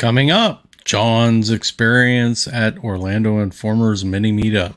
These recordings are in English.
Coming up, John's experience at Orlando Informer's mini meetup.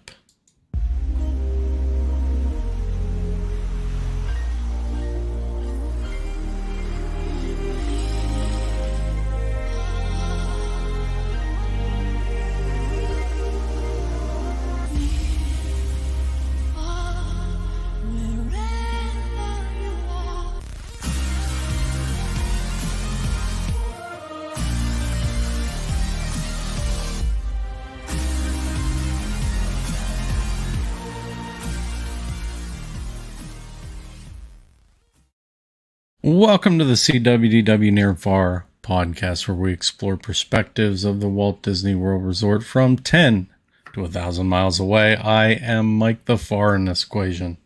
Welcome to the SeeWDW Near and Far podcast, where we explore perspectives of the Walt Disney World Resort from 10 to 1,000 miles away. I am Mike the Far in this equation.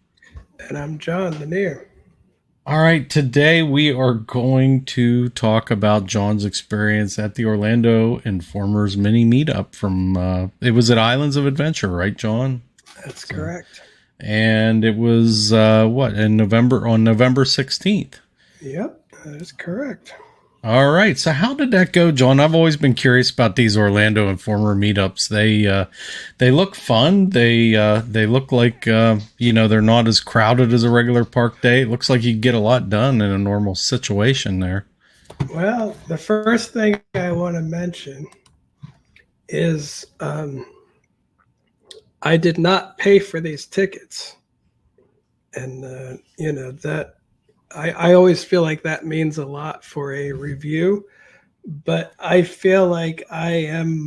And I'm John the Near. All right, today we are going to talk about John's experience at the Orlando Informer's mini meetup from, it was at Islands of Adventure, right, John? That's correct. And it was, on November 16th. Yep, that is correct. All right. So how did that go, John? I've always been curious about these Orlando Informer meetups. They look fun. They look like, they're not as crowded as a regular park day. It looks like you get a lot done in a normal situation there. Well, the first thing I want to mention is I did not pay for these tickets. And, that I always feel like that means a lot for a review, but I feel like I'm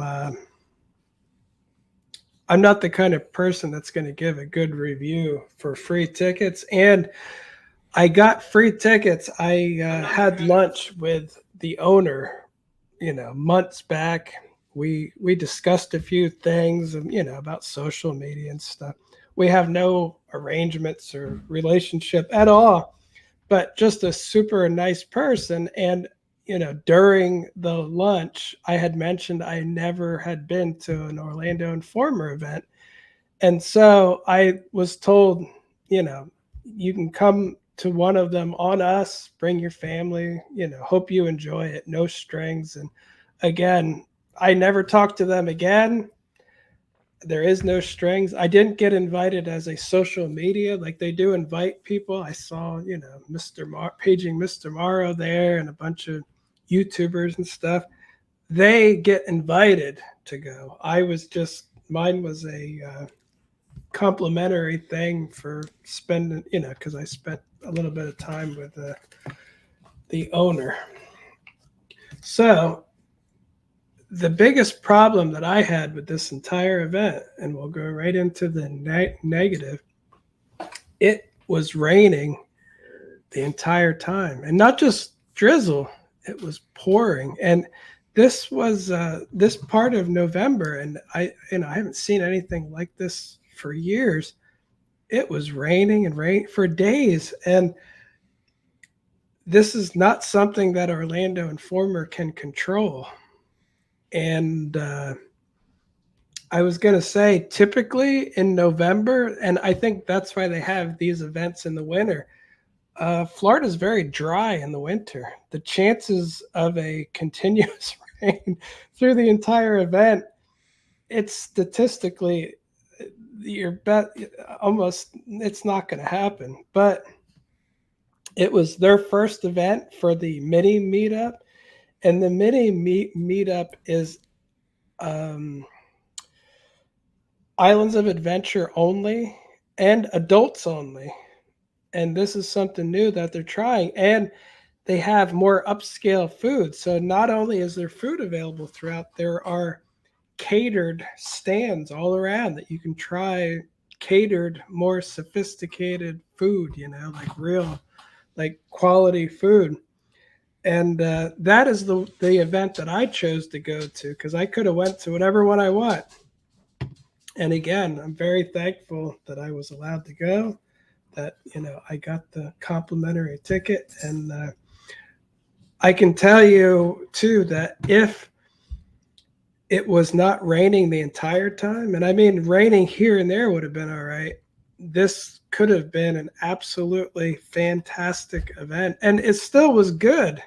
not the kind of person that's going to give a good review for free tickets. And I got free tickets. I had lunch with the owner, months back. We discussed a few things, about social media and stuff. We have no arrangements or relationship at all, but just a super nice person. And, during the lunch, I had mentioned I never had been to an Orlando Informer event. And so I was told, you can come to one of them on us, bring your family, hope you enjoy it, no strings. And again, I never talked to them again. There is no strings. I didn't get invited as a social media like they do invite people. I saw, paging Mr. Morrow there and a bunch of YouTubers and stuff. They get invited to go. Mine was a complimentary thing for spending, because I spent a little bit of time with the owner. So the biggest problem that I had with this entire event, and we'll go right into the negative, it was raining the entire time. And not just drizzle, it was pouring. And this was this part of November, and I haven't seen anything like this for years. It was raining and rain for days. And this is not something that Orlando Informer can control. And I was going to say, typically in November, and I think that's why they have these events in the winter, Florida is very dry in the winter. The chances of a continuous rain through the entire event, it's statistically, it's not going to happen. But it was their first event for the mini meetup. And the mini meetup is Islands of Adventure only and adults only. And this is something new that they're trying. And they have more upscale food. So not only is there food available throughout, there are catered stands all around that you can try catered, more sophisticated food, like quality food. And that is the event that I chose to go to, because I could have went to whatever one I want. And again, I'm very thankful that I was allowed to go, that, I got the complimentary ticket. And I can tell you, too, that if it was not raining the entire time, and I mean raining here and there would have been all right, this could have been an absolutely fantastic event. And it still was good.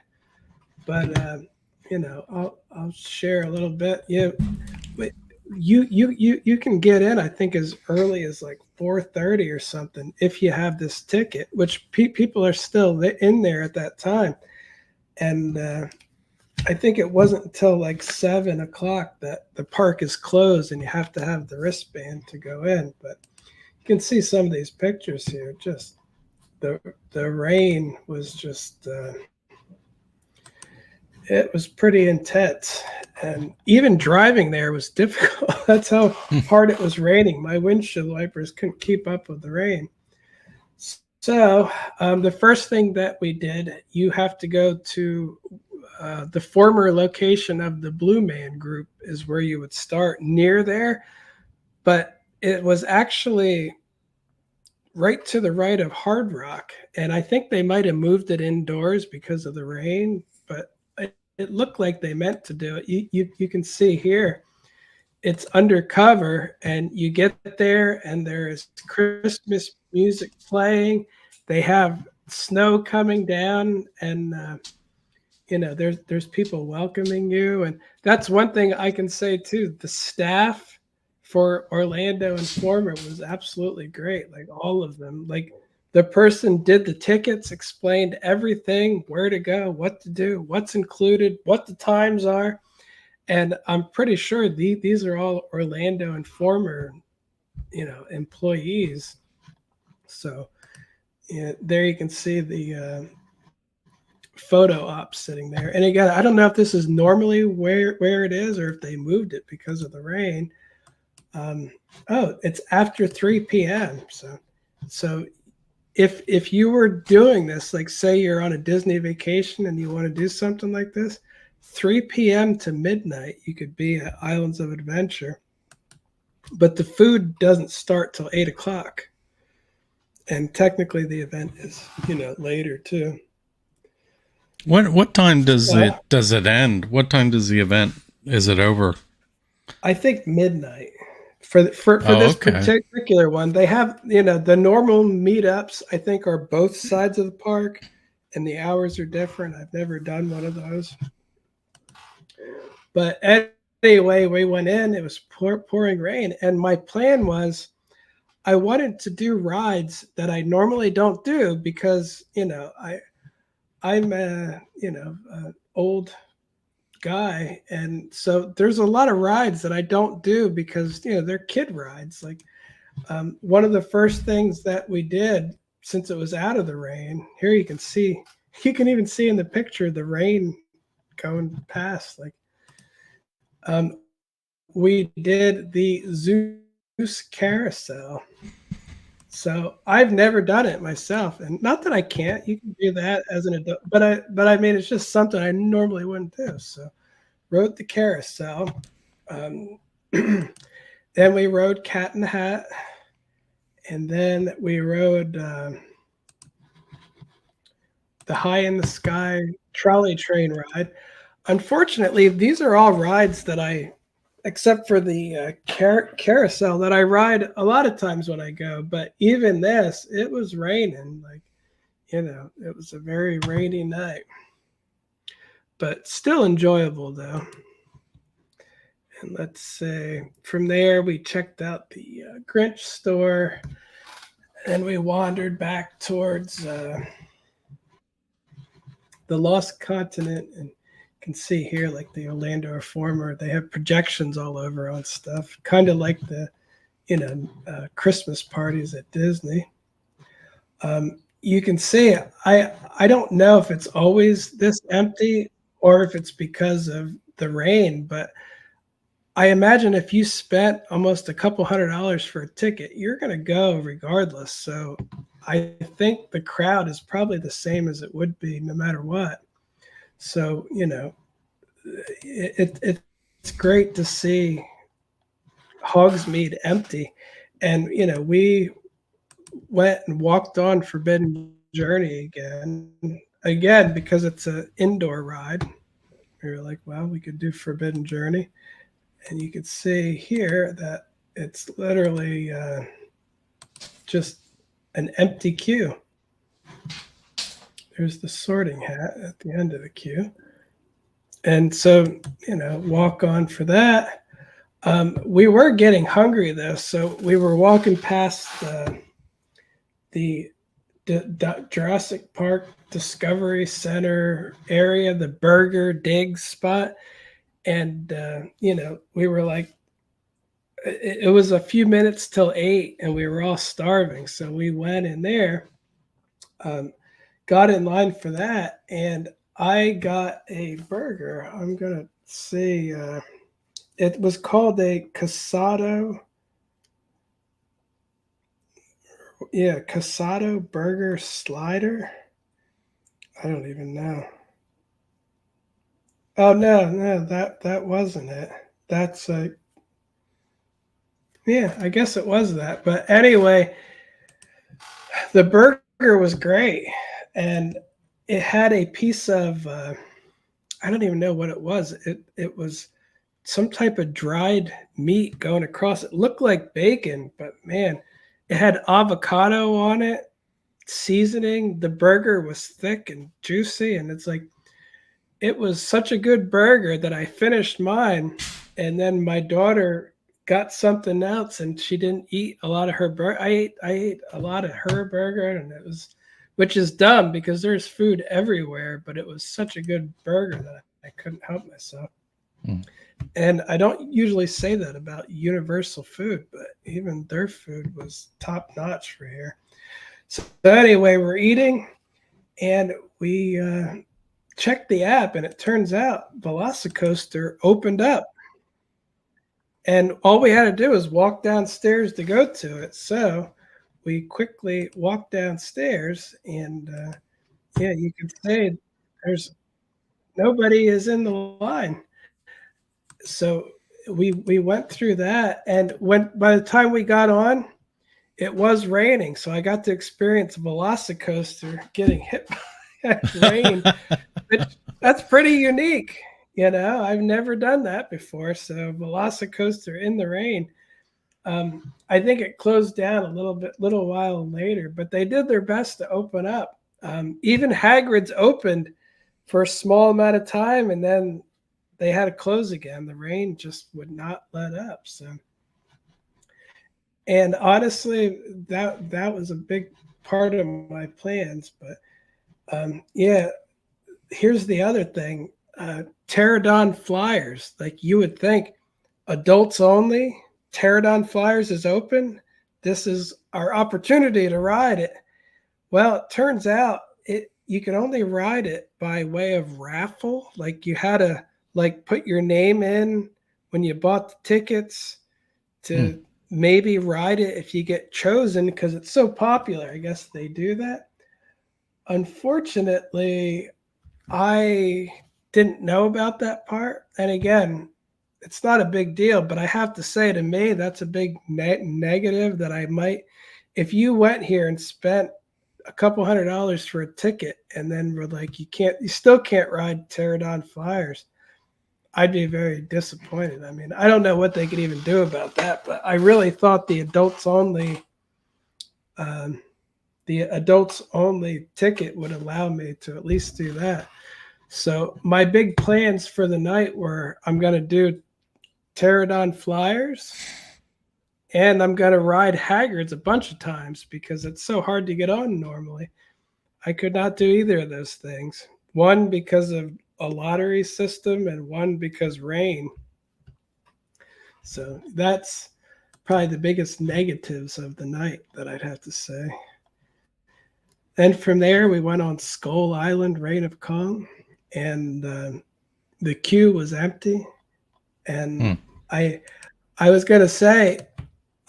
But, I'll share a little bit. Yeah, but you can get in. I think as early as like 4:30 or something if you have this ticket, which people are still in there at that time. And I think it wasn't until like 7 o'clock that the park is closed and you have to have the wristband to go in. But you can see some of these pictures here. Just the the rain was just it was pretty intense, and even driving there was difficult. That's how hard it was raining. My windshield wipers couldn't keep up with the rain. So the first thing that we did, you have to go to the former location of the Blue Man Group is where you would start near there, but it was actually right to the right of Hard Rock, and I think they might have moved it indoors because of the rain, but it looked like they meant to do it. You can see here it's undercover, and you get there and there is Christmas music playing. They have snow coming down, and there's people welcoming you, and that's one thing I can say too. The staff for Orlando Informer was absolutely great. Like all of them. Like the person did the tickets, explained everything, where to go, what to do, what's included, what the times are. And I'm pretty sure these are all Orlando Informer, employees. So there you can see the photo op sitting there. And again, I don't know if this is normally where it is or if they moved it because of the rain. It's after 3 p.m. So if you were doing this, like say you're on a Disney vacation and you want to do something like this, 3 p.m. to midnight, you could be at Islands of Adventure. But the food doesn't start till 8 o'clock. And technically the event is, later too. What time does it end? What time does the event is it over? I think midnight. For this Okay. particular one, they have the normal meetups. I think are both sides of the park, and the hours are different. I've never done one of those, but anyway, we went in. It was pouring rain, and my plan was I wanted to do rides that I normally don't do because I'm a old guy, and so there's a lot of rides that I don't do because they're kid rides. Like one of the first things that we did since it was out of the rain, here you can even see in the picture the rain going past. Like we did the Zeus carousel. So I've never done it myself, and not that I can't. You can do that as an adult, but I mean it's just something I normally wouldn't do. So rode the carousel. Then we rode Cat in the Hat, and then we rode the High in the Sky trolley train ride. Unfortunately, these are all rides that except for the carousel that I ride a lot of times when I go. But even this, it was raining. Like, it was a very rainy night, but still enjoyable though. And let's say from there we checked out the Grinch store, and we wandered back towards the Lost Continent, and you can see here like the Orlando Reformer. They have projections all over on stuff, kind of like the Christmas parties at Disney. You can see I don't know if it's always this empty or if it's because of the rain, but I imagine if you spent almost a couple $100 for a ticket, you're going to go regardless. So I think the crowd is probably the same as it would be no matter what. So, it's great to see Hogsmeade empty. And, we went and walked on Forbidden Journey again, because it's an indoor ride. We were like, well, we could do Forbidden Journey. And you can see here that it's literally just an empty queue. There's the Sorting Hat at the end of the queue. And so, walk on for that. We were getting hungry though, so we were walking past the Jurassic Park Discovery Center area, the Burger Dig spot, and we were like, it was a few minutes till 8, and we were all starving, so we went in there, um, got in line for that, and I got a burger. I'm gonna see. It was called a Casado. Yeah, Casado Burger Slider. I don't even know. Oh no, no, that wasn't it. That's yeah, I guess it was that. But anyway, the burger was great, and it had a piece of I don't even know what it was. It was some type of dried meat going across. It looked like bacon, but man, it had avocado on it, seasoning. The burger was thick and juicy, and it's like it was such a good burger that I finished mine, and then my daughter got something else, and she didn't eat a lot of her burger. I ate a lot of her burger, and it was, which is dumb because there's food everywhere, but it was such a good burger that I couldn't help myself. Mm. And I don't usually say that about Universal Food, but even their food was top notch for here. So anyway, we're eating, and we checked the app, and it turns out Velocicoaster opened up, and all we had to do was walk downstairs to go to it. So we quickly walked downstairs, and yeah, you can say there's nobody is in the line. So we went through that, and when by the time we got on, it was raining, so I got to experience Velocicoaster getting hit by rain. That's pretty unique. I've never done that before. So Velocicoaster in the rain. I think it closed down a little while later, but they did their best to open up. Even Hagrid's opened for a small amount of time, and then they had to close again. The rain just would not let up. So, and honestly, that was a big part of my plans. But yeah, here's the other thing. Pterodon flyers. Like you would think, adults only. Pterodon flyers is open. This is our opportunity to ride it. Well, it turns out you can only ride it by way of raffle. Like you had to put your name in when you bought the tickets to maybe ride it if you get chosen, because it's so popular. I guess they do that. Unfortunately, I didn't know about that part. And again, it's not a big deal, but I have to say, to me, that's a big negative that I might, if you went here and spent a couple $100 for a ticket and then were like, you still can't ride Pterodon flyers, I'd be very disappointed. I mean, I don't know what they could even do about that, but I really thought the adults only ticket would allow me to at least do that. So my big plans for the night were I'm going to do Pterodon flyers, and I'm going to ride Hagrid's a bunch of times because it's so hard to get on normally. I could not do either of those things. One, because of a lottery system, and one because rain. So that's probably the biggest negatives of the night that I'd have to say. Then from there, we went on Skull Island, Reign of Kong, and the queue was empty. And I was going to say,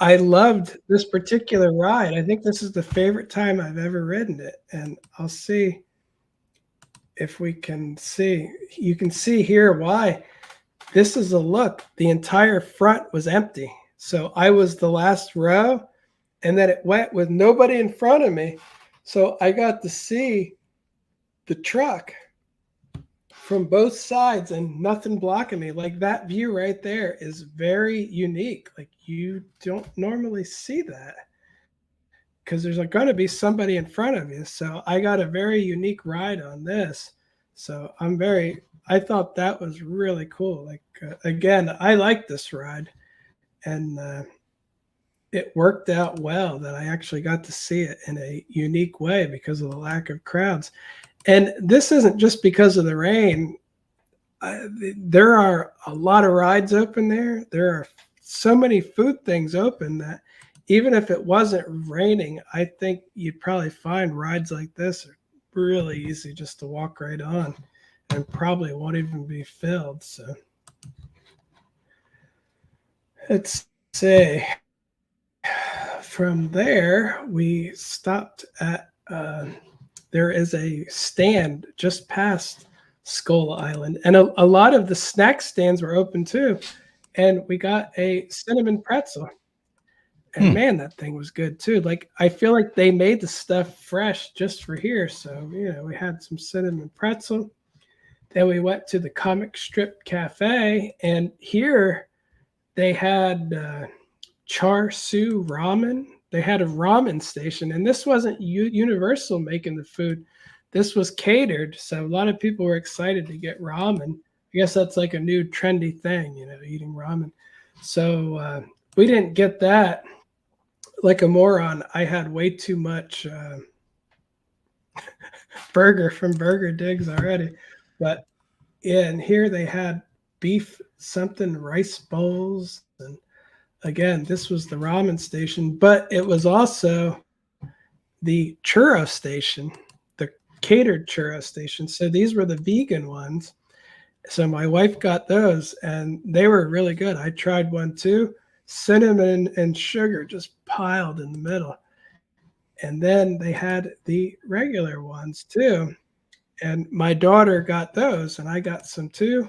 I loved this particular ride. I think this is the favorite time I've ever ridden it. And I'll see if we can see. You can see here why. This is a look. The entire front was empty. So I was the last row, and then it went with nobody in front of me. So I got to see the truck from both sides and nothing blocking me. Like that view right there is very unique. Like you don't normally see that because there's going to be somebody in front of you. So I got a very unique ride on this. So I'm I thought that was really cool. Like again, I like this ride, and it worked out well that I actually got to see it in a unique way because of the lack of crowds. And this isn't just because of the rain. There are a lot of rides open there. There are so many food things open that even if it wasn't raining, I think you'd probably find rides like this are really easy just to walk right on and probably won't even be filled. So let's say from there, we stopped at, there is a stand just past Skull Island, and a lot of the snack stands were open too. And we got a cinnamon pretzel, and Hmm. man, that thing was good too. Like I feel like they made the stuff fresh just for here. So we had some cinnamon pretzel. Then we went to the comic strip cafe, and here they had char siu ramen. They had a ramen station, and this wasn't Universal making the food. This was catered, so a lot of people were excited to get ramen. I guess that's like a new trendy thing, eating ramen. So we didn't get that. Like a moron, I had way too much burger from Burger Digs already. But yeah, and here they had beef something rice bowls, and again, this was the ramen station, but it was also the churro station, the catered churro station. So these were the vegan ones. So my wife got those, and they were really good. I tried one too. Cinnamon and sugar just piled in the middle. And then they had the regular ones too. And my daughter got those, and I got some too.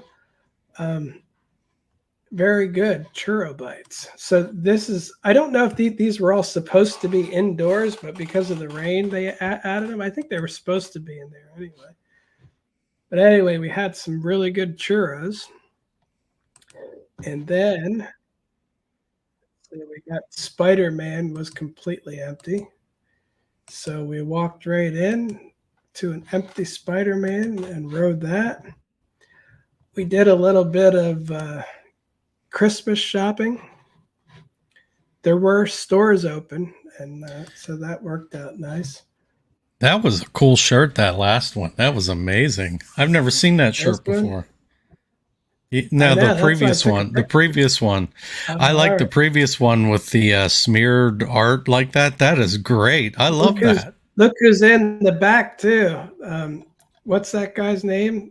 Very good churro bites. So this is, I don't know if these were all supposed to be indoors, but because of the rain, they added them. I think they were supposed to be in there anyway. But anyway, we had some really good churros. And then we got Spider-Man was completely empty. So we walked right in to an empty Spider-Man and rode that. We did a little bit of Christmas shopping. There were stores open, and so that worked out nice. That was a cool shirt, that last one. That was amazing. I've never seen that shirt before. No, the previous one. The previous one. I like the previous one with the smeared art like that. That is great. I love that. Look who's in the back, too. What's that guy's name?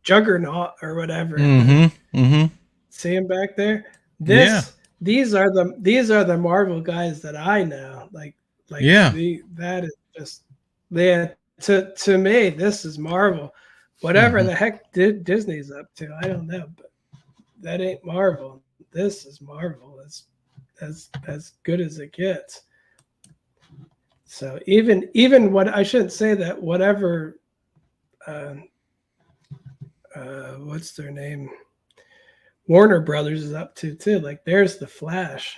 Juggernaut or whatever. Mm-hmm. Mm-hmm. See him back there? These are the Marvel guys that I know. That is just to me, this is Marvel. Whatever the heck Disney's up to, I don't know, but that ain't Marvel. This is Marvel. As good as it gets. So even what I shouldn't say that whatever what's their name? Warner Brothers is up to too. Like there's the Flash.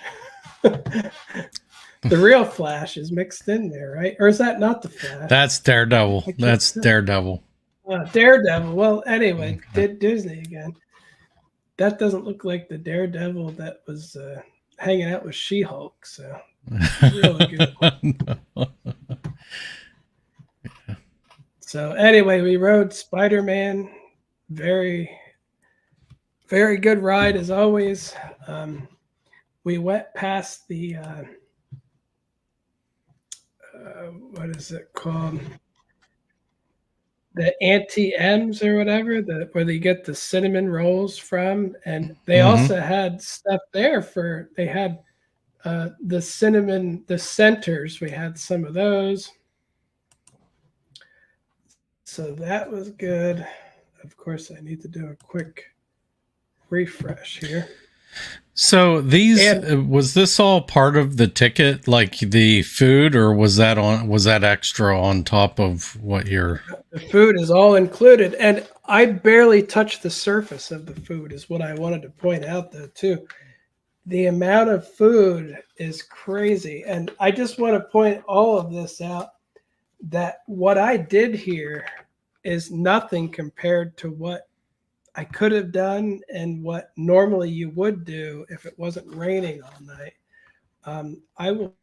The real Flash is mixed in there, right? Or is that not the Flash? That's Daredevil. That's Daredevil. Daredevil. Well, anyway, Disney again. That doesn't look like the Daredevil that was hanging out with She-Hulk. So really good. No. So anyway, we rode Spider-Man. Very, very good ride as always. We went past the what is it called? The Auntie M's or whatever, where they get the cinnamon rolls from, and they also had stuff there they had the cinnamon, the centers. We had some of those, so that was good. Of course, I need to do a quick refresh here. So was this all part of the ticket, like the food, or was that extra on top of what the food is all included, and I barely touched the surface of the food is what I wanted to point out though too. The amount of food is crazy, and I just want to point all of this out that what I did here is nothing compared to what I could have done and what normally you would do if it wasn't raining all night. I will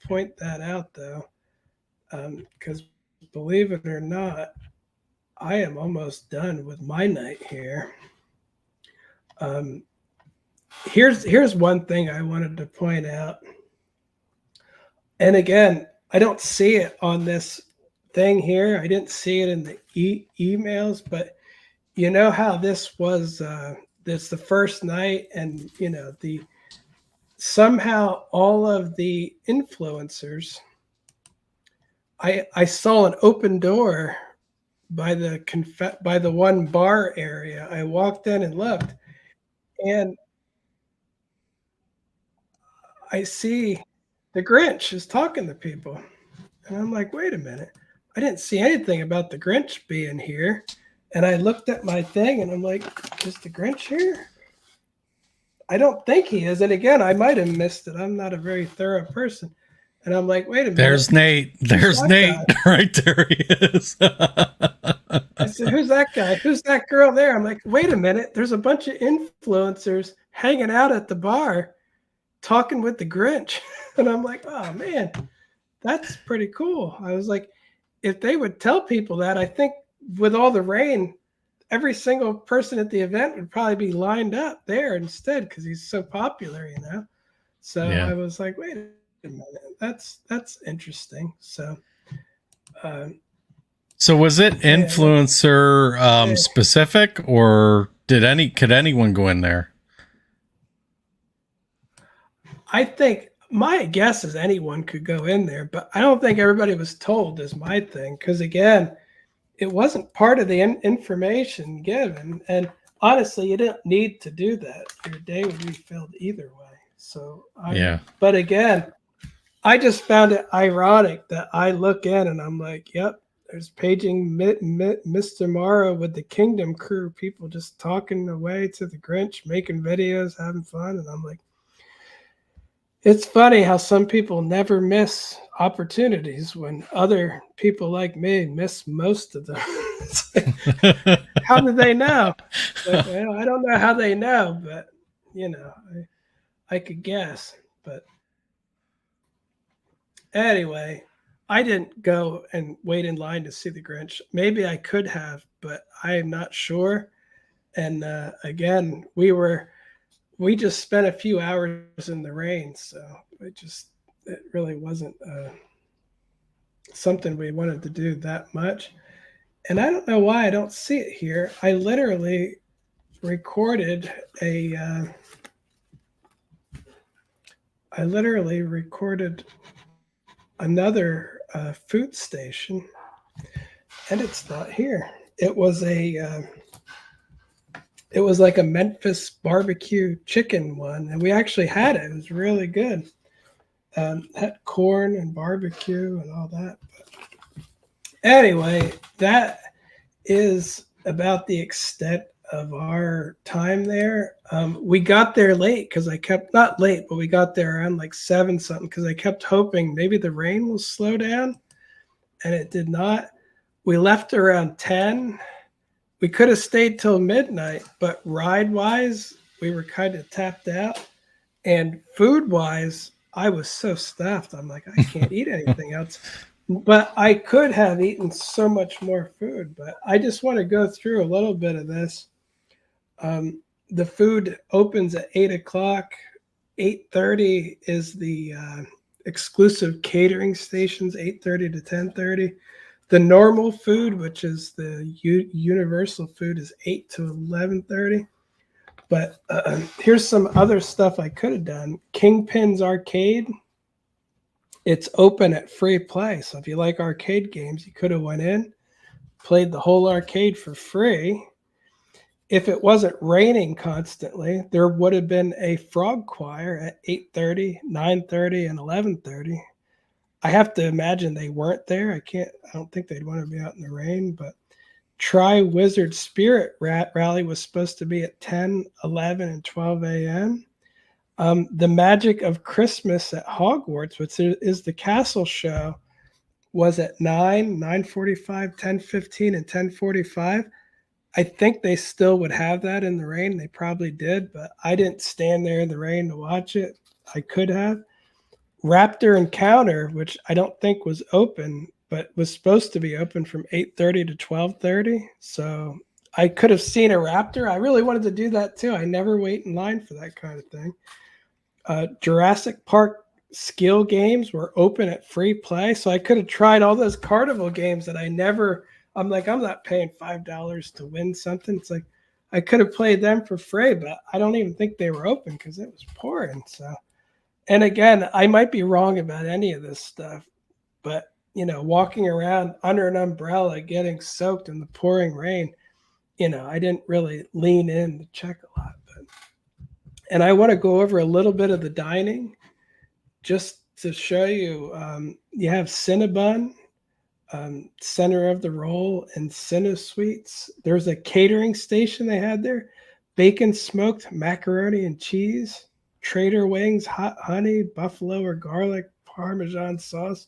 point that out though, because believe it or not, I am almost done with my night here. Um, here's one thing I wanted to point out, and again, I don't see it on this thing here. I didn't see it in the emails, but you know how this was. This the first night, and you know the somehow all of the influencers. I saw an open door by the one bar area. I walked in and looked, and I see the Grinch is talking to people. And I'm like, wait a minute. I didn't see anything about the Grinch being here. And I looked at my thing and I'm like, is the Grinch here? I don't think he is. And again, I might have missed it. I'm not a very thorough person. And I'm like, wait a minute. There's Nate. There's Nate. Right there he is. I said, who's that guy? Who's that girl there? I'm like, wait a minute. There's a bunch of influencers hanging out at the bar talking with the Grinch. And I'm like, oh, man, that's pretty cool. I was like, if they would tell people that, I think with all the rain, every single person at the event would probably be lined up there instead because he's so popular, you know? So yeah. I was like, wait a minute, that's interesting. So so was it influencer specific, or could anyone go in there? I think my guess is anyone could go in there, but I don't think everybody was told is my thing. Because again, it wasn't part of the information given. And honestly, you didn't need to do that. Your day would be filled either way. So but again, I just found it ironic that I look in and I'm like, yep, there's paging Mr. Morrow with the Kingdom crew, people just talking away to the Grinch, making videos, having fun. And I'm like, it's funny how some people never miss opportunities when other people like me miss most of them. Like, how do they know? But, well, I don't know how they know, but you know, I could guess. But anyway, I didn't go and wait in line to see the Grinch. Maybe I could have, but I am not sure. And again, we just spent a few hours in the rain, so it really wasn't something we wanted to do that much. And I don't know why I don't see it here. I literally recorded another food station, and it's not here. It was it was like a Memphis barbecue chicken one, and we actually had it. It was really good. Had corn and barbecue and all that. But anyway, that is about the extent of our time there. We got there late because not late, but we got there around like 7 something because I kept hoping maybe the rain will slow down, and it did not. We left around 10. We could have stayed till midnight, but ride-wise, we were kind of tapped out. And food-wise, I was so stuffed. I'm like, I can't eat anything else. But I could have eaten so much more food. But I just want to go through a little bit of this. The food opens at 8 o'clock. 8:30 is the exclusive catering stations, 8:30 to 10:30. The normal food, which is the universal food, is 8 to 11:30. But here's some other stuff I could have done. Kingpin's Arcade. It's open at free play. So if you like arcade games, you could have went in, played the whole arcade for free. If it wasn't raining constantly, there would have been a frog choir at 8:30, 9:30, and 11:30. I have to imagine they weren't there. I don't think they'd want to be out in the rain, but Tri-Wizard Spirit Rally was supposed to be at 10, 11, and 12 a.m. The Magic of Christmas at Hogwarts, which is the castle show, was at 9, 9:45, 10:15, and 10:45. I think they still would have that in the rain. They probably did, but I didn't stand there in the rain to watch it. I could have. Raptor Encounter, which I don't think was open, but was supposed to be open from 8:30 to 12:30. So I could have seen a raptor. I really wanted to do that too. I never wait in line for that kind of thing. Jurassic Park skill games were open at free play, so I could have tried all those carnival games that I'm like, I'm not paying $5 to win something. It's like I could have played them for free, but I don't even think they were open because it was pouring. So, and again, I might be wrong about any of this stuff, but walking around under an umbrella, getting soaked in the pouring rain, I didn't really lean in to check a lot. And I want to go over a little bit of the dining just to show you. You have Cinnabon, center of the roll, and Cinesweets. There's a catering station they had there. Bacon smoked macaroni and cheese, Trader wings, hot honey, buffalo or garlic, Parmesan sauce.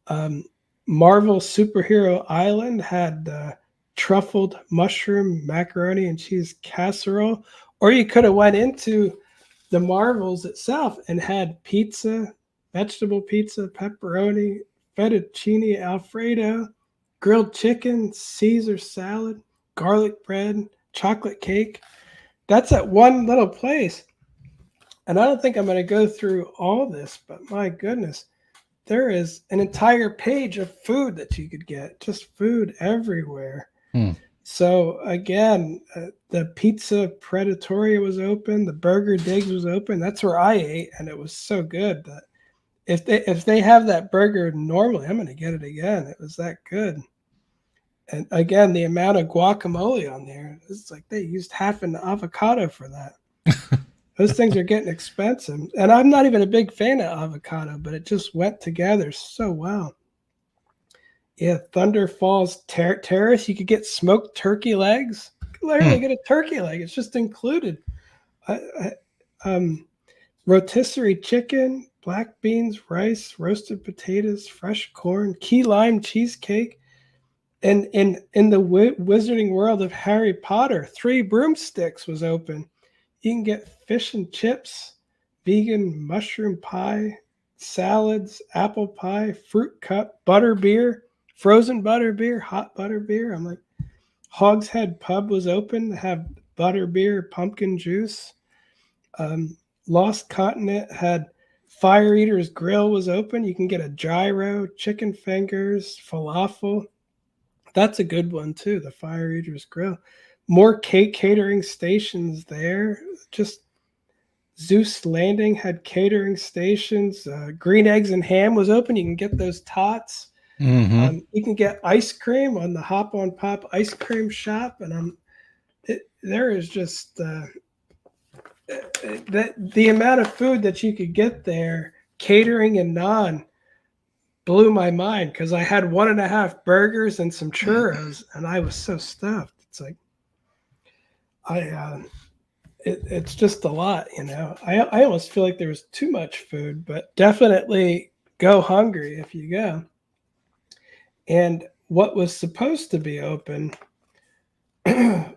Marvel Superhero Island had truffled mushroom macaroni and cheese casserole. Or you could have went into the Marvels itself and had pizza, vegetable pizza, pepperoni, fettuccine Alfredo, grilled chicken, Caesar salad, garlic bread, chocolate cake. That's at one little place. And I don't think I'm going to go through all this, but my goodness, there is an entire page of food that you could get, just food everywhere. So again, the Pizza Predatoria was open. The Burger Digs was open. That's where I ate, and it was so good that if they have that burger normally, I'm going to get it again. It was that good. And again, the amount of guacamole on there, it's like they used half an avocado for that. Those things are getting expensive. And I'm not even a big fan of avocado, but it just went together so well. Yeah, Thunder Falls Terrace. You could get smoked turkey legs. You could literally get a turkey leg. It's just included. Rotisserie chicken, black beans, rice, roasted potatoes, fresh corn, key lime cheesecake. And in the Wizarding World of Harry Potter, 3 Broomsticks was open. You can get fish and chips, vegan mushroom pie, salads, apple pie, fruit cup, butter beer, frozen butter beer, hot butter beer. I'm like, Hogshead Pub was open to have butter beer, pumpkin juice. Lost Continent had Fire Eater's Grill was open. You can get a gyro, chicken fingers, falafel. That's a good one too, the Fire Eater's Grill. More cake catering stations there. Just Zeus Landing had catering stations. Green Eggs and Ham was open. You can get those tots. You can get ice cream on the Hop on Pop ice cream shop, and there is just the amount of food that you could get there, catering and non, blew my mind because I had 1.5 burgers and some churros, and I was so stuffed. It's like it's just a lot, I almost feel like there was too much food, but definitely go hungry if you go. And what was supposed to be open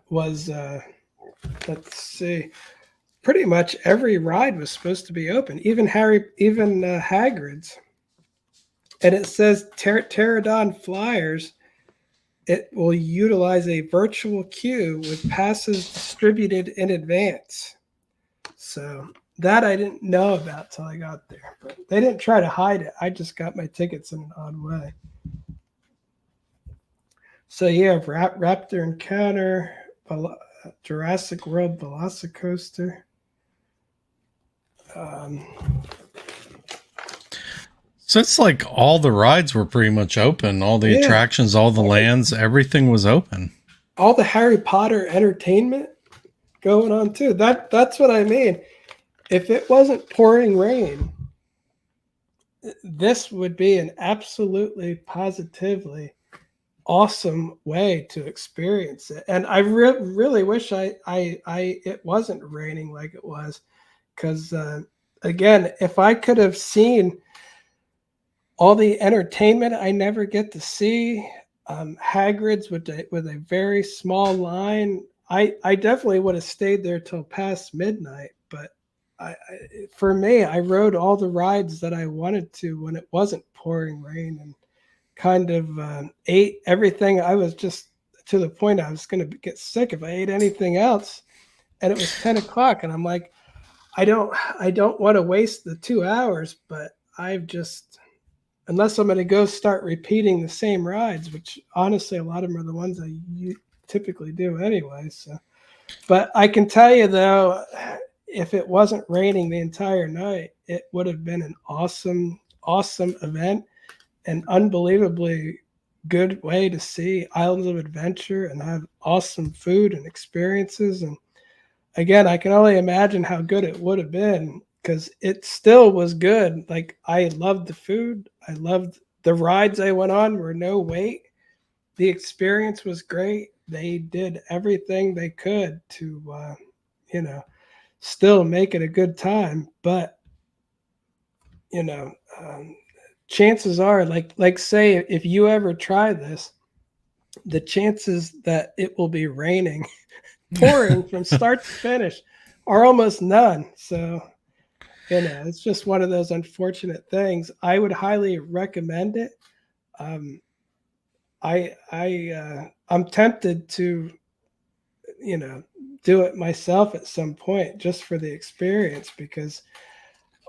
was, let's see, pretty much every ride was supposed to be open, even Hagrid's. And it says Pterodon Flyers, it will utilize a virtual queue with passes distributed in advance. So that I didn't know about till I got there. But they didn't try to hide it. I just got my tickets in an odd way. So you have Raptor Encounter, Jurassic World Velocicoaster. So it's like all the rides were pretty much open. All the attractions, all the lands, everything was open. All the Harry Potter entertainment going on too. That's what I mean. If it wasn't pouring rain, this would be an absolutely positively awesome way to experience it. And I really wish it wasn't raining like it was, because again, if I could have seen all the entertainment I never get to see. Hagrid's with a very small line. I definitely would have stayed there till past midnight, but for me, I rode all the rides that I wanted to when it wasn't pouring rain, and kind of ate everything. I was just to the point I was going to get sick if I ate anything else. And it was 10 o'clock, and I'm like, I don't want to waste the 2 hours, but I've just, unless I'm going to go start repeating the same rides, which honestly, a lot of them are the ones I typically do anyway. So, but I can tell you though, if it wasn't raining the entire night, it would have been an awesome, awesome event, an unbelievably good way to see Islands of Adventure and have awesome food and experiences. And again, I can only imagine how good it would have been, because it still was good. Like, I loved the food. I loved the rides I went on were no wait. The experience was great. They did everything they could to, you know, still make it a good time. But, you know, chances are, like say, if you ever try this, the chances that it will be raining, pouring from start to finish, are almost none. So, it's just one of those unfortunate things. I would highly recommend it. I'm tempted to, do it myself at some point just for the experience, because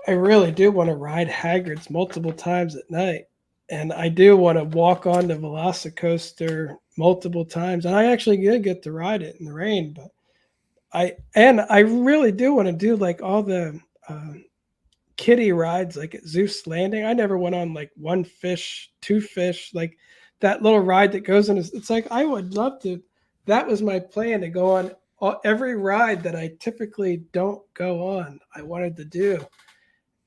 I really do want to ride Hagrid's multiple times at night. And I do want to walk on the Velocicoaster multiple times. And I actually did get to ride it in the rain, but I really do want to do like all the kiddie rides, like at Zeus Landing. I never went on like one fish, two fish, like that little ride that goes in. It's like, I would love to. That was my plan, to go on every ride that I typically don't go on. I wanted to do,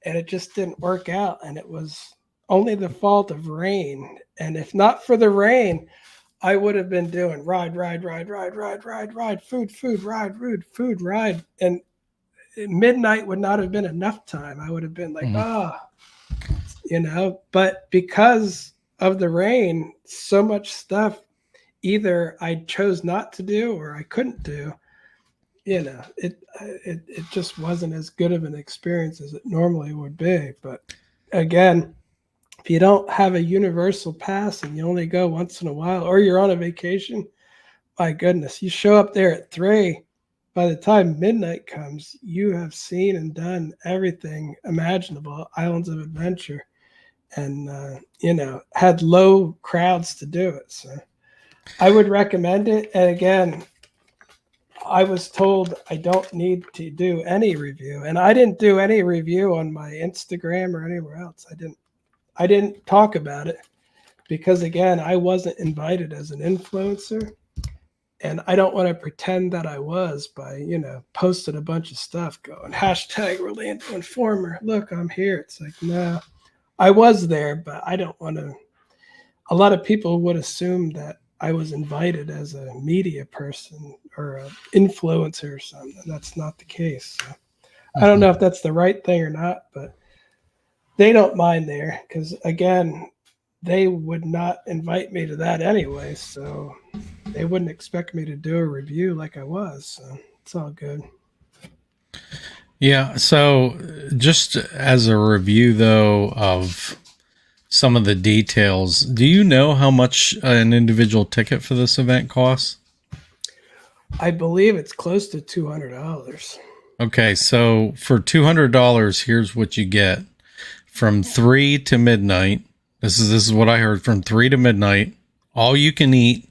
and it just didn't work out. And it was only the fault of rain. And if not for the rain, I would have been doing ride, food, ride. And midnight would not have been enough time. I would have been like, but because of the rain, so much stuff either I chose not to do or I couldn't do. It just wasn't as good of an experience as it normally would be. But again, if you don't have a universal pass and you only go once in a while, or you're on a vacation, my goodness, you show up there at 3. By the time midnight comes, you have seen and done everything imaginable, Islands of Adventure, and had low crowds to do it. So I would recommend it. And again, I was told I don't need to do any review, and I didn't do any review on my Instagram or anywhere else. I didn't talk about it because, again, I wasn't invited as an influencer, and I don't want to pretend that I was by, posting a bunch of stuff going hashtag Orlando Informer. Look, I'm here. It's like, no, I was there, but I don't want to. A lot of people would assume that I was invited as a media person or an influencer or something. That's not the case. So I don't know if that's the right thing or not, but they don't mind there because, again, they would not invite me to that anyway. So they wouldn't expect me to do a review like I was. So it's all good. Yeah. So just as a review, though, of some of the details, do you know how much an individual ticket for this event costs? I believe it's close to $200. Okay. So for $200, here's what you get. From 3 to midnight. This is what I heard. From 3 to midnight, all you can eat,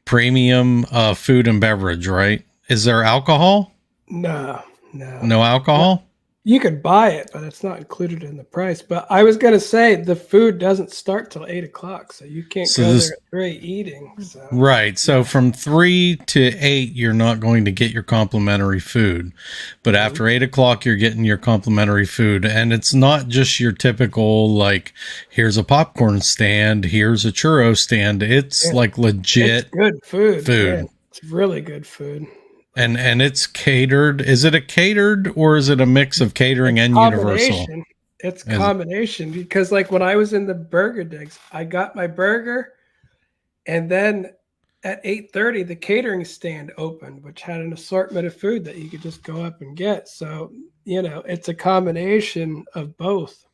premium food and beverage, right? Is there alcohol? No. No alcohol? You could buy it, but it's not included in the price. But I was going to say the food doesn't start till 8 o'clock, so you can't go there at 3 eating. So. Right. So from 3 to 8, you're not going to get your complimentary food. But after 8 o'clock, you're getting your complimentary food. And it's not just your typical, like, here's a popcorn stand, here's a churro stand. It's like legit it's good food. Yeah, it's really good food. And it's catered. Is it a catered or is it a mix of catering and universal? It's As, combination because like when I was in the burger digs, I got my burger and then at 8:30 the catering stand opened, which had an assortment of food that you could just go up and get. So, it's a combination of both.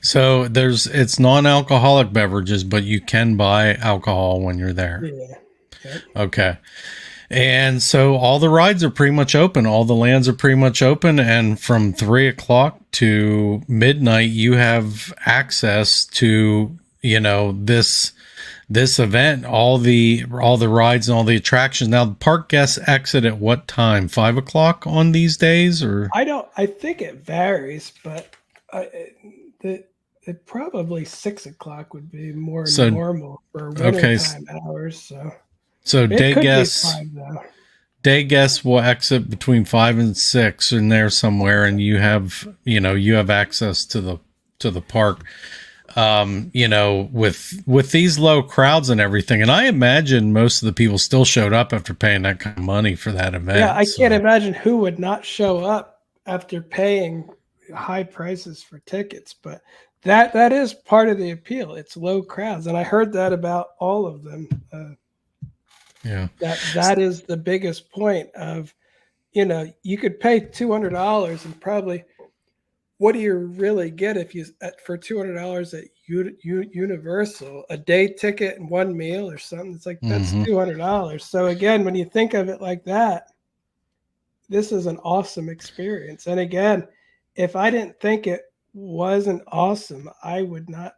so it's non-alcoholic beverages, but you can buy alcohol when you're there. Yeah. Yep. Okay. And so all the rides are pretty much open. All the lands are pretty much open. And from 3 o'clock to midnight, you have access to, this event, all the rides and all the attractions. Now, the park guests exit at what time? 5 o'clock on these days, or I think it varies, but it probably 6 o'clock would be more so normal for okay. wintertime hours. So It day could be guests 5 though. day guests will exit between 5 and 6 in there somewhere, and you have access to the park. With these low crowds and everything, and I imagine most of the people still showed up after paying that kind of money for that event. Yeah, I so. can't imagine who would not show up after paying high prices for tickets, but that is part of the appeal. It's low crowds, and I heard that about all of them. Yeah. That is the biggest point of, you could pay $200 and probably, what do you really get if you for $200 at Universal, a day ticket and one meal or something? It's like that's $200. So again, when you think of it like that, this is an awesome experience. And again, if I didn't think it wasn't awesome, I would not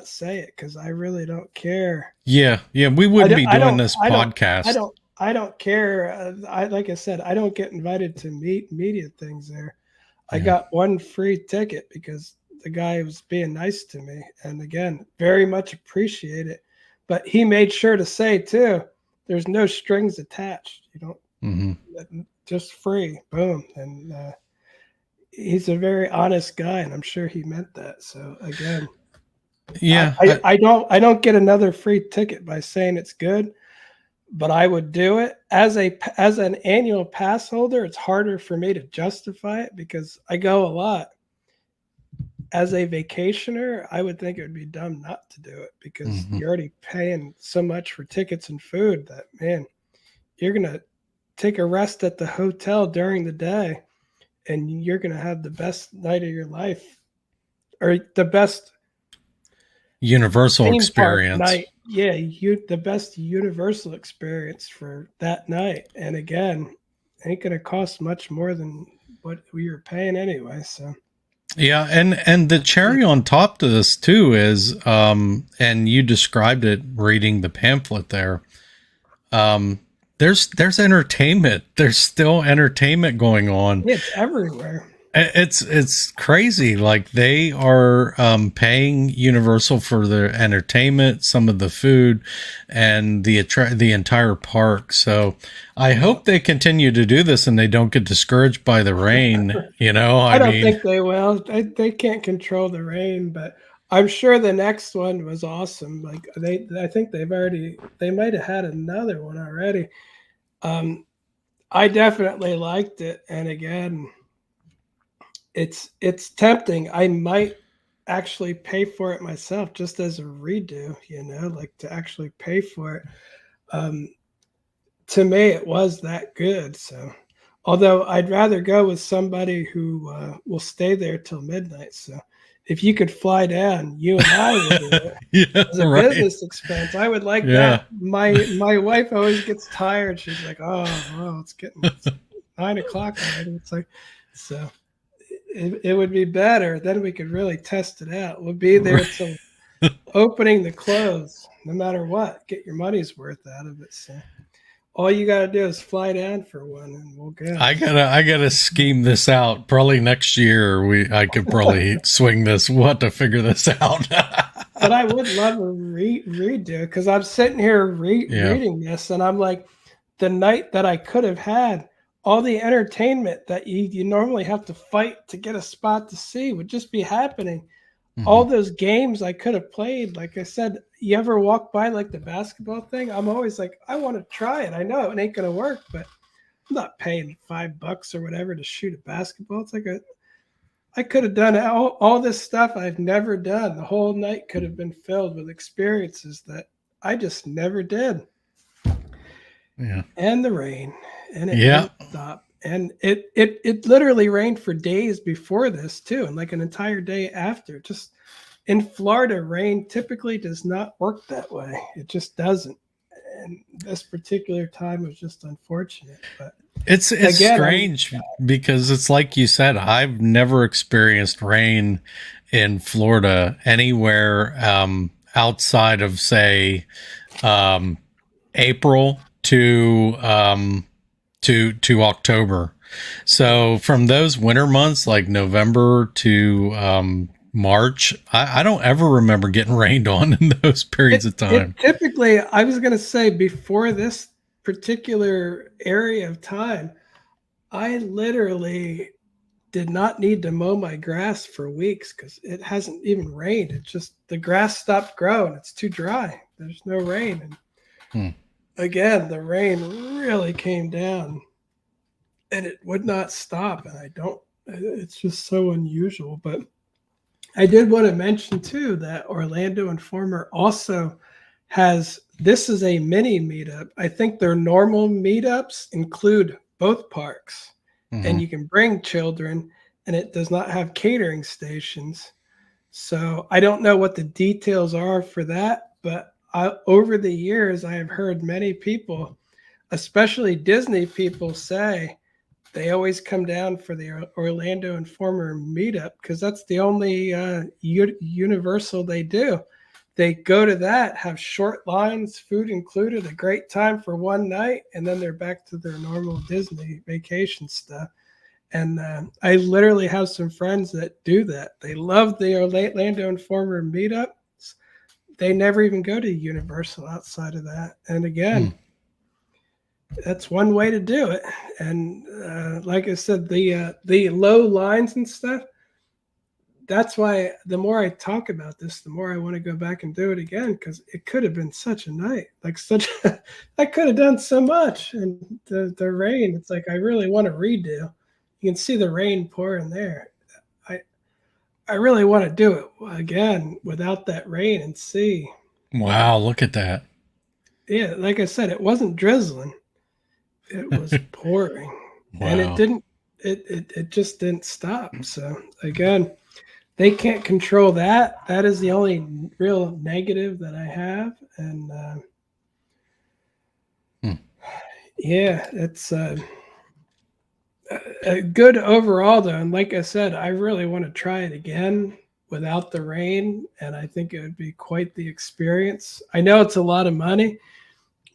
say it because I really don't care. Yeah, we wouldn't be doing this podcast. I don't care. Like I said, I don't get invited to media things there. I got one free ticket because the guy was being nice to me, and again, very much appreciate it. But he made sure to say too, there's no strings attached. You don't just free, boom, and he's a very honest guy, and I'm sure he meant that. So again. Yeah, I don't get another free ticket by saying it's good, but I would do it as an annual pass holder. It's harder for me to justify it because I go a lot. As a vacationer, I would think it would be dumb not to do it because you're already paying so much for tickets and food that, man, you're gonna take a rest at the hotel during the day, and you're gonna have the best night of your life, or the best Universal experience. Night. Yeah, the best Universal experience for that night. And again, ain't gonna cost much more than what we were paying anyway. So yeah, and the cherry on top to this too is, and you described it reading the pamphlet there. There's entertainment. There's still entertainment going on. It's everywhere. It's crazy. Like they are paying Universal for their entertainment, some of the food, and the entire park. So I hope they continue to do this and they don't get discouraged by the rain. I don't mean, think they will. They can't control the rain, but I'm sure the next one was awesome. Like I think they might have had another one already. I definitely liked it, and again, it's tempting. I might actually pay for it myself just as a redo, like to actually pay for it. To me, it was that good. So, although I'd rather go with somebody who will stay there till midnight. So, if you could fly down, you and I would do it. Yeah, as a business expense. I would like that. My wife always gets tired. She's like, "Oh, well, it's 9 o'clock already." It's like, so it would be better. Then we could really test it out. We'll be there till opening the close, no matter what. Get your money's worth out of it. So all you got to do is fly down for one, and we'll go. I gotta scheme this out. Probably next year, I could probably swing this. We'll have to figure this out. But I would love a redo because I'm sitting here reading this, and I'm like, the night that I could have had, all the entertainment that you normally have to fight to get a spot to see would just be happening. All those games I could have played. Like I said, you ever walk by like the basketball thing? I'm always like, I want to try it. I know it ain't going to work, but I'm not paying $5 or whatever to shoot a basketball. It's like I could have done all this stuff I've never done. The whole night could have been filled with experiences that I just never did. Yeah. And the rain, and it Yeah. didn't stop. And it literally rained for days before this too, and like an entire day after. Just in Florida, rain typically does not work that way. It just doesn't. And this particular time was just unfortunate. But It's again, strange because it's like you said, I've never experienced rain in Florida anywhere outside of, say, April to October. So from those winter months like November to March, I don't ever remember getting rained on in those periods of time. Typically, I was going to say before this particular area of time, I literally did not need to mow my grass for weeks because it hasn't even rained. It just, the grass stopped growing. It's too dry. There's no rain. And again, the rain really came down and it would not stop. And it's just so unusual. But I did want to mention too that Orlando Informer also has, this is a mini meetup. I think their normal meetups include both parks, and you can bring children, and it does not have catering stations. So I don't know what the details are for that, but over the years, I have heard many people, especially Disney people, say they always come down for the Orlando Informer meetup because that's the only Universal they do. They go to that, have short lines, food included, a great time for one night, and then they're back to their normal Disney vacation stuff. And I literally have some friends that do that. They love the Orlando Informer meetups. They never even go to Universal outside of that. And again, that's one way to do it. And like I said, the low lines and stuff, that's why the more I talk about this, the more I want to go back and do it again, because it could have been such a night, I could have done so much. And the rain, it's like I really want to redo. You can see the rain pouring there. I really want to do it again without that rain and see. Wow, look at that. Yeah, like I said, it wasn't drizzling. It was pouring. Wow. And it just didn't stop. So again, they can't control that. That is the only real negative that I have. And yeah, it's a good overall though. And like I said, I really want to try it again without the rain. And I think it would be quite the experience. I know it's a lot of money,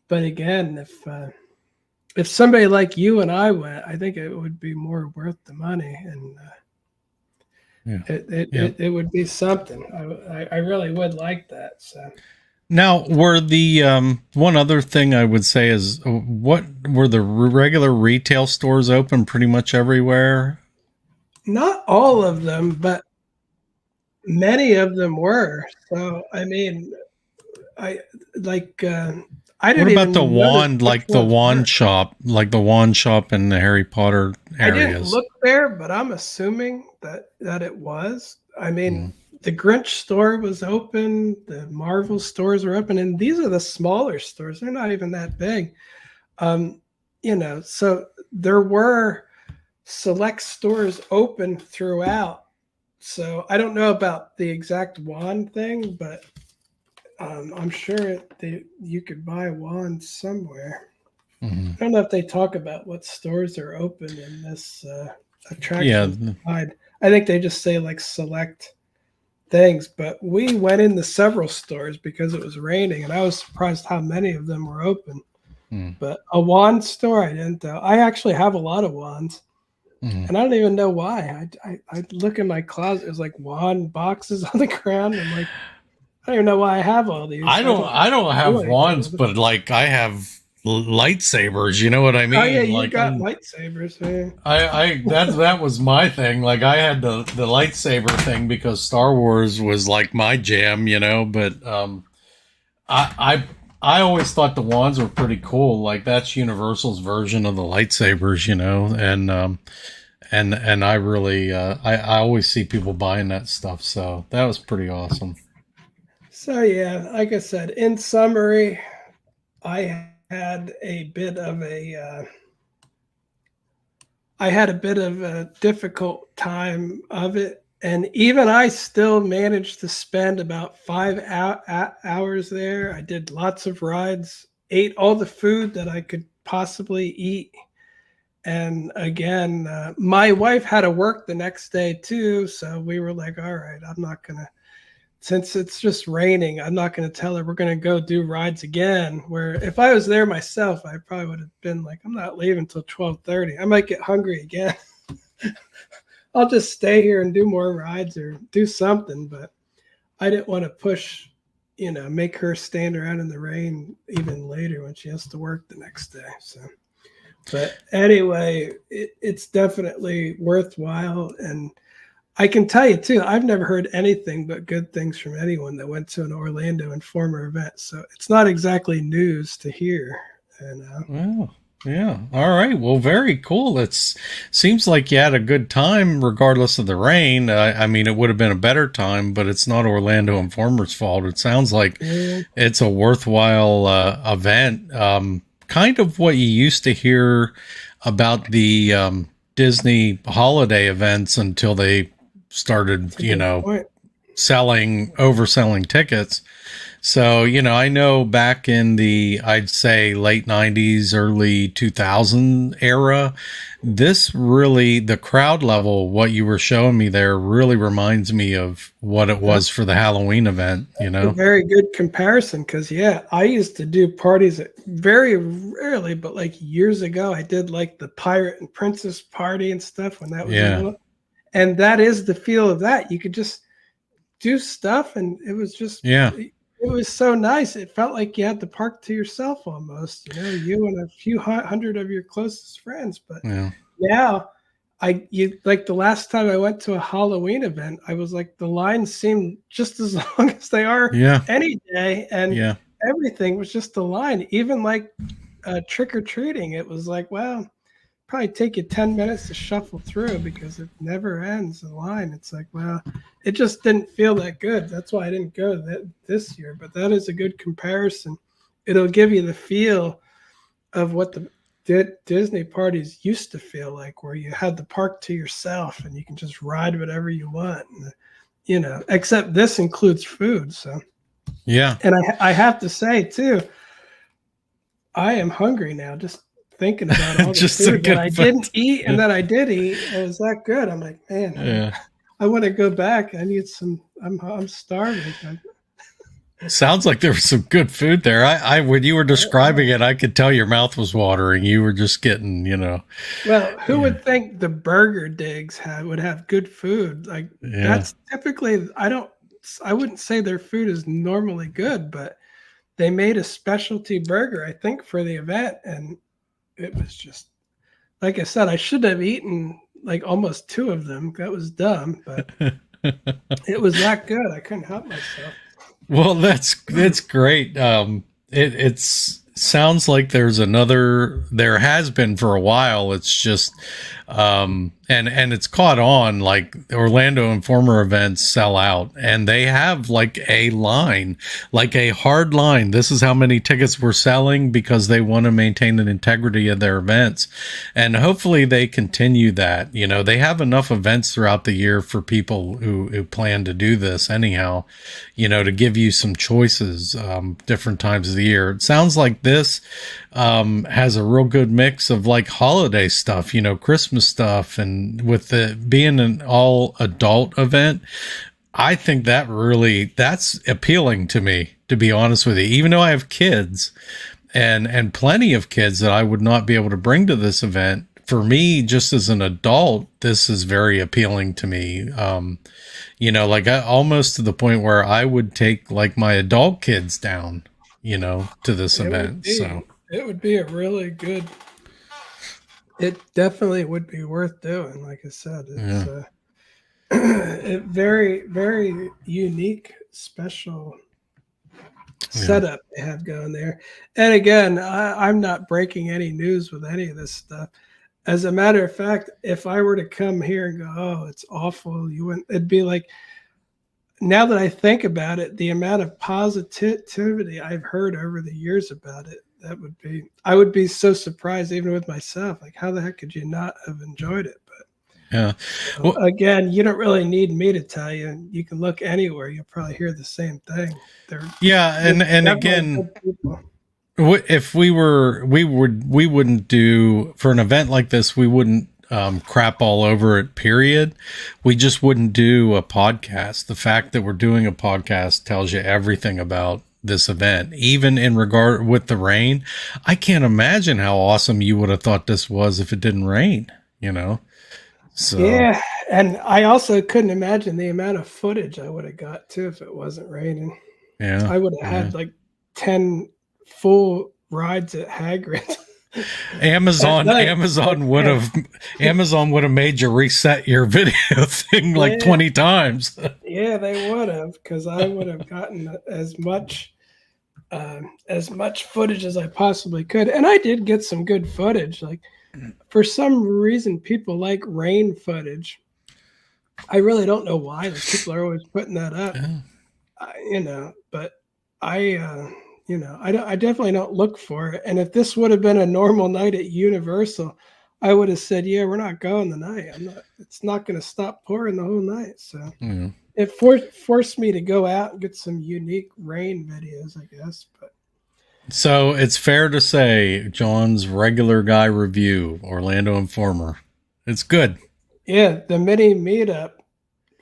but again, if somebody like you and I went, I think it would be more worth the money. And it would be something. I really would like that. So now, were the one other thing I would say is, what were the regular retail stores open pretty much everywhere? Not all of them, but many of them were. So I mean, I didn't. What about the wand, shop, like the wand shop in the Harry Potter areas? I didn't look there, but I'm assuming that it was. I mean, the Grinch store was open, the Marvel stores are open, and these are the smaller stores. They're not even that big. So there were select stores open throughout. So I don't know about the exact wand thing, but I'm sure you could buy wands somewhere. I don't know if they talk about what stores are open in this attraction guide. I think they just say like select things, but we went into several stores because it was raining, and I was surprised how many of them were open. But a wand store, I didn't know. I actually have a lot of wands, and I don't even know why. I look in my closet, there's like wand boxes on the ground. I'm like, I don't even know why I have all these. I don't have wands, but like I have lightsabers. You know what I mean? Oh yeah, you like, got lightsabers. Yeah. That was my thing. Like I had the lightsaber thing because Star Wars was like my jam, you know. But I always thought the wands were pretty cool. Like that's Universal's version of the lightsabers, you know. and I really I always see people buying that stuff, so that was pretty awesome. So yeah, like I said, in summary, I had a bit of a I had a bit of a difficult time of it, and even I still managed to spend about 5 hours there. I did lots of rides, ate all the food that I could possibly eat, and again, my wife had to work the next day too, so we were like, all right, I'm not gonna, since it's just raining, I'm not going to tell her we're going to go do rides again. Where if I was there myself, I probably would have been like, I'm not leaving until 12:30. I might get hungry again. I'll just stay here and do more rides or do something. But I didn't want to push, make her stand around in the rain even later when she has to work the next day. So, but anyway, it's definitely worthwhile. And I can tell you too, I've never heard anything but good things from anyone that went to an Orlando Informer event. So it's not exactly news to hear. Well, yeah. All right. Well, very cool. It's seems like you had a good time regardless of the rain. I mean, it would have been a better time, but it's not Orlando Informer's fault. It sounds like Yeah. it's a worthwhile event. Kind of what you used to hear about the Disney holiday events until they started, That's a good point. overselling tickets. So, I know back in the, I'd say late 90s, early 2000 era, this really, the crowd level, what you were showing me there really reminds me of what it was for the Halloween event, A very good comparison because, yeah, I used to do parties very rarely, but like years ago, I did like the Pirate and Princess party and stuff when that was a Yeah. little. And that is the feel of that. You could just do stuff, and it was just Yeah. it was so nice. It felt like you had the park to yourself almost. You and a few hundred of your closest friends. But Yeah. now, you like the last time I went to a Halloween event, I was like the lines seemed just as long as they are Yeah. any day, and Yeah. everything was just a line. Even like trick or treating, it was like, well, probably take you 10 minutes to shuffle through because it never ends the line. It's like, well, it just didn't feel that good. That's why I didn't go this year. But that is a good comparison. It'll give you the feel of what the Disney parties used to feel like, where you had the park to yourself and you can just ride whatever you want. And, except this includes food. So, Yeah. and I have to say too, I am hungry now. Just thinking about all the Just a food that good I food. didn't eat and that I did eat. It was that good. I'm like, man, Yeah. I want to go back. I need some. I'm starving. Sounds like there was some good food there. I when you were describing it, I could tell your mouth was watering. You were just getting, Well, who yeah, would think the burger digs would have good food? Like yeah, that's typically. I wouldn't say their food is normally good, but they made a specialty burger, I think, for the event, and it was just like I said. I should have eaten like almost two of them. That was dumb, but it was that good. I couldn't help myself. Well, that's great. It's sounds like there has been for a while. It's just and it's caught on. Like Orlando Informer events sell out, and they have like a line, like a hard line. This is how many tickets we're selling because they want to maintain the integrity of their events, and hopefully they continue that. They have enough events throughout the year for people who plan to do this anyhow, to give you some choices, different times of the year. It sounds like this has a real good mix of like holiday stuff, Christmas stuff, and with the being an all adult event, I think that's appealing to me, to be honest with you, even though I have kids and plenty of kids that I would not be able to bring to this event. For me, just as an adult, this is very appealing to me. Like almost to the point where I would take like my adult kids down, to this It would event. be. So It would be a really good. It definitely would be worth doing. Like I said, it's yeah, a very, very unique, special yeah, setup they have going there. And again, I'm not breaking any news with any of this stuff. As a matter of fact, if I were to come here and go, oh, it's awful, you wouldn't. It'd be like, now that I think about it, the amount of positivity I've heard over the years about it, I would be so surprised even with myself. Like, how the heck could you not have enjoyed it? But Yeah. Well, again, you don't really need me to tell you. You can look anywhere; you'll probably hear the same thing. yeah, and again, if we wouldn't do for an event like this, we wouldn't crap all over it, period. We just wouldn't do a podcast. The fact that we're doing a podcast tells you everything about this event, even in regard with the rain. I can't imagine how awesome you would have thought this was if it didn't rain, So yeah, and I also couldn't imagine the amount of footage I would have got too if it wasn't raining. yeah, I would have had like 10 full rides at Hagrid. Amazon would have made you reset your video thing like 20 times. Yeah, they would have, because I would have gotten as much footage as I possibly could. And I did get some good footage. Like, for some reason, people like rain footage. I really don't know why. Like, people are always putting that up. But I definitely don't look for it. And if this would have been a normal night at Universal, I would have said, yeah, we're not going tonight. It's not going to stop pouring the whole night. So it forced me to go out and get some unique rain videos, I guess. But so it's fair to say John's regular guy review, Orlando Informer, it's good. Yeah, the mini meetup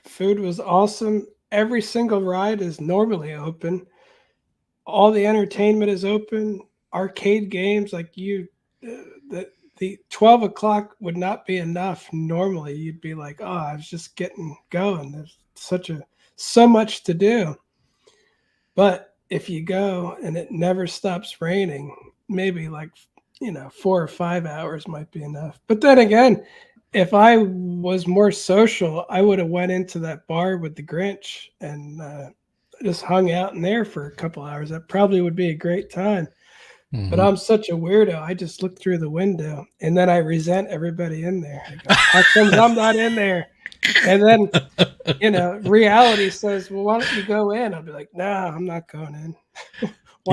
food was awesome. Every single ride is normally open. All the entertainment is open. Arcade games, like the 12 o'clock would not be enough. Normally, you'd be like, oh, I was just getting going. There's so much to do. But if you go and it never stops raining, maybe 4 or 5 hours might be enough. But then again, if I was more social, I would have went into that bar with the Grinch and just hung out in there for a couple hours. That probably would be a great time. But I'm such a weirdo. I just look through the window and then I resent everybody in there. I go, how come I'm not in there? And then, reality says, well, why don't you go in? I'll be like, no, I'm not going in.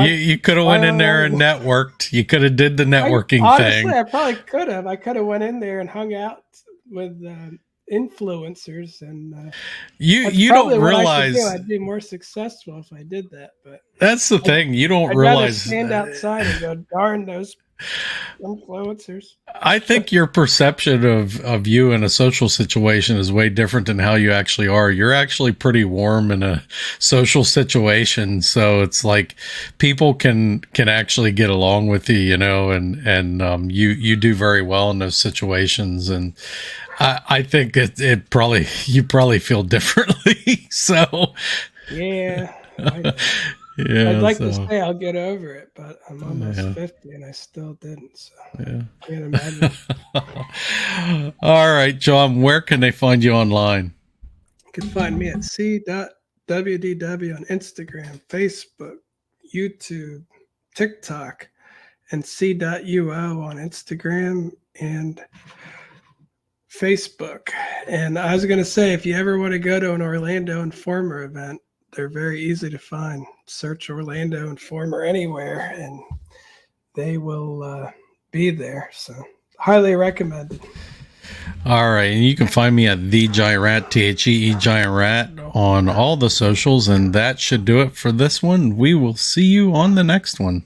You could have went in there and networked. You could have did the networking honestly, thing. I probably could have. I could have went in there and hung out with influencers, and you don't realize I'd be more successful if I did that. But that's the thing. You don't I'd realize. Stand outside and go, darn those influencers. I think your perception of you in a social situation is way different than how you actually are. You're actually pretty warm in a social situation, so it's like people can actually get along with you, and you do very well in those situations, and I think you probably feel differently. So yeah. Yeah, I'd like to say I'll get over it, but I'm almost 50 and I still didn't. So I can't imagine. All right, John, where can they find you online? You can find me at SeeWDW on Instagram, Facebook, YouTube, TikTok, and See.uo on Instagram and Facebook. And I was going to say, if you ever want to go to an Orlando Informer event, they're very easy to find. Search Orlando Informer anywhere, and they will be there. So, highly recommended. All right, and you can find me at The Giant Rat, THEE Giant Rat, on all the socials, and that should do it for this one. We will see you on the next one.